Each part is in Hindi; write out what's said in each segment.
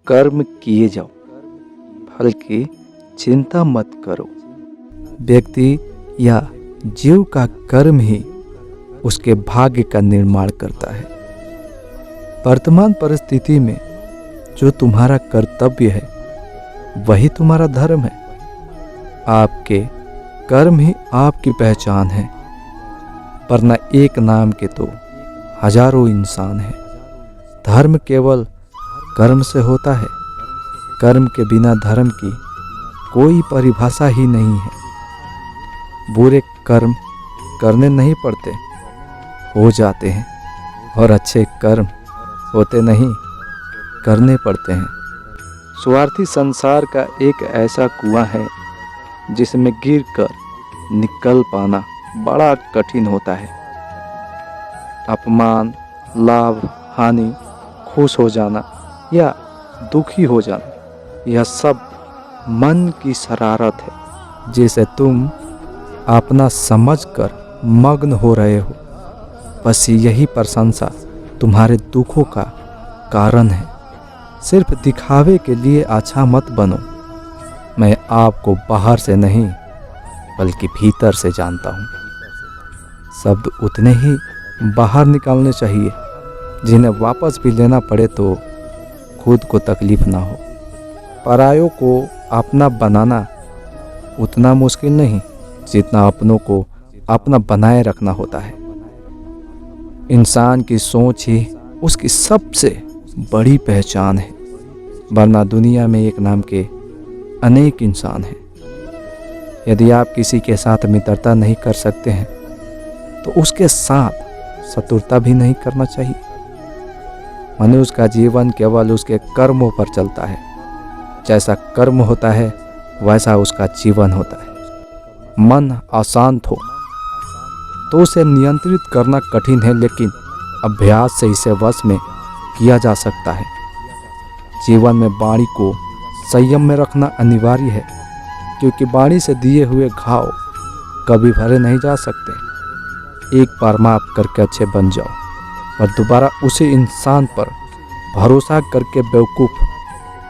कर्म किए जाओ, फल की चिंता मत करो। व्यक्ति या जीव का कर्म ही उसके भाग्य का निर्माण करता है। वर्तमान परिस्थिति में जो तुम्हारा कर्तव्य है वही तुम्हारा धर्म है। आपके कर्म ही आपकी पहचान है, वरना एक नाम के तो हजारों इंसान हैं। धर्म केवल कर्म से होता है। कर्म के बिना धर्म की कोई परिभाषा ही नहीं है। बुरे कर्म करने नहीं पड़ते, हो जाते हैं, और अच्छे कर्म होते नहीं, करने पड़ते हैं। स्वार्थी संसार का एक ऐसा कुआं है जिसमें गिरकर निकल पाना बड़ा कठिन होता है। अपमान, लाभ, हानि, खुश हो जाना या दुखी हो जाना, यह सब मन की शरारत है जिसे तुम अपना समझकर मग्न हो रहे हो। बस यही प्रशंसा तुम्हारे दुखों का कारण है। सिर्फ दिखावे के लिए अच्छा मत बनो। मैं आपको बाहर से नहीं बल्कि भीतर से जानता हूँ। शब्द उतने ही बाहर निकालने चाहिए जिन्हें वापस भी लेना पड़े तो खुद को तकलीफ ना हो। परायों को अपना बनाना उतना मुश्किल नहीं जितना अपनों को अपना बनाए रखना होता है। इंसान की सोच ही उसकी सबसे बड़ी पहचान है, वरना दुनिया में एक नाम के अनेक इंसान हैं। यदि आप किसी के साथ मित्रता नहीं कर सकते हैं तो उसके साथ शत्रुता भी नहीं करना चाहिए। मनुष्य का जीवन केवल उसके कर्मों पर चलता है। जैसा कर्म होता है वैसा उसका जीवन होता है। मन अशांत हो तो उसे नियंत्रित करना कठिन है, लेकिन अभ्यास से इसे वश में किया जा सकता है। जीवन में वाणी को संयम में रखना अनिवार्य है, क्योंकि वाणी से दिए हुए घाव कभी भरे नहीं जा सकते। एक बार माफ करके अच्छे बन जाओ, पर दोबारा उसी इंसान पर भरोसा करके बेवकूफ़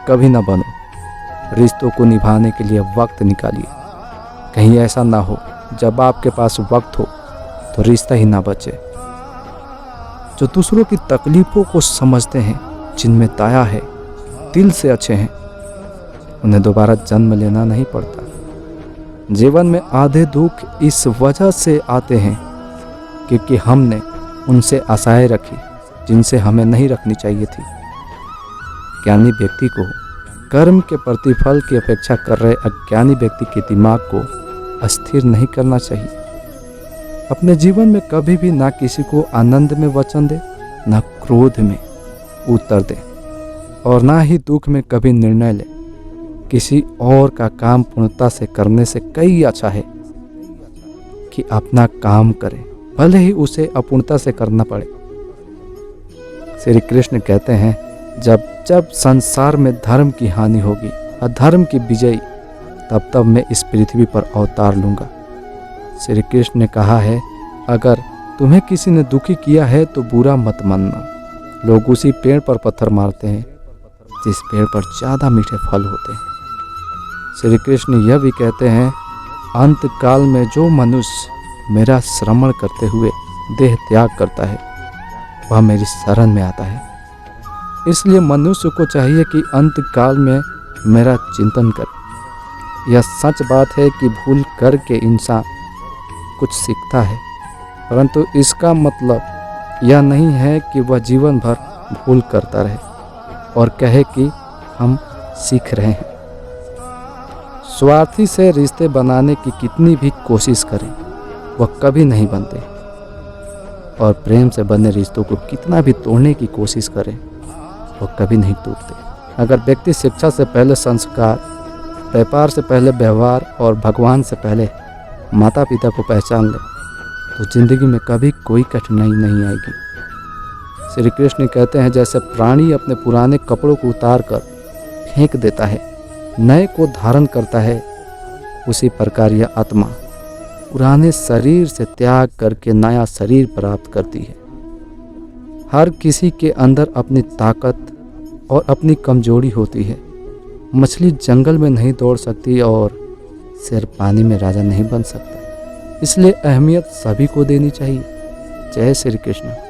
कभी ना बनो। रिश्तों को निभाने के लिए वक्त निकालिए। कहीं ऐसा ना हो जब आपके पास वक्त हो तो रिश्ता ही ना बचे। जो दूसरों की तकलीफ़ों को समझते हैं, जिनमें दया है, दिल से अच्छे हैं, उन्हें दोबारा जन्म लेना नहीं पड़ता। जीवन में आधे दुख इस वजह से आते हैं क्योंकि हमने उनसे आशाएं रखी जिनसे हमें नहीं रखनी चाहिए थी। ज्ञानी व्यक्ति को कर्म के प्रतिफल की अपेक्षा कर रहे अज्ञानी व्यक्ति के दिमाग को अस्थिर नहीं करना चाहिए। अपने जीवन में कभी भी ना किसी को आनंद में वचन दे, ना क्रोध में उत्तर दे, और ना ही दुख में कभी निर्णय ले। किसी और का काम पूर्णता से करने से कई अच्छा है कि अपना काम करे, भले ही उसे अपूर्णता से करना पड़े। श्री कृष्ण कहते हैं, जब जब संसार में धर्म की हानि होगी, अधर्म की विजयी, तब तब मैं इस पृथ्वी पर अवतार लूँगा। श्री कृष्ण ने कहा है, अगर तुम्हें किसी ने दुखी किया है तो बुरा मत मानना। लोग उसी पेड़ पर पत्थर मारते हैं जिस पेड़ पर ज़्यादा मीठे फल होते हैं। श्री कृष्ण यह भी कहते हैं, अंत काल में जो मनुष्य मेरा श्रवण करते हुए देह त्याग करता है वह मेरी शरण में आता है। इसलिए मनुष्य को चाहिए कि अंत काल में मेरा चिंतन करे। यह सच बात है कि भूल करके इंसान कुछ सीखता है, परंतु इसका मतलब यह नहीं है कि वह जीवन भर भूल करता रहे और कहे कि हम सीख रहे हैं। स्वार्थी से रिश्ते बनाने की कितनी भी कोशिश करें वह कभी नहीं बनते, और प्रेम से बने रिश्तों को कितना भी तोड़ने की कोशिश करें वह कभी नहीं टूटते। अगर व्यक्ति शिक्षा से पहले संस्कार, व्यापार से पहले व्यवहार और भगवान से पहले माता पिता को पहचान ले तो जिंदगी में कभी कोई कठिनाई नहीं आएगी। श्री कृष्ण कहते हैं, जैसे प्राणी अपने पुराने कपड़ों को उतार कर फेंक देता है, नए को धारण करता है, उसी प्रकार यह आत्मा पुराने शरीर से त्याग करके नया शरीर प्राप्त करती है। हर किसी के अंदर अपनी ताकत, और अपनी कमजोरी होती है। मछली जंगल में नहीं दौड़ सकती और शेर पानी में राजा नहीं बन सकता। इसलिए अहमियत सभी को देनी चाहिए। जय श्री कृष्ण।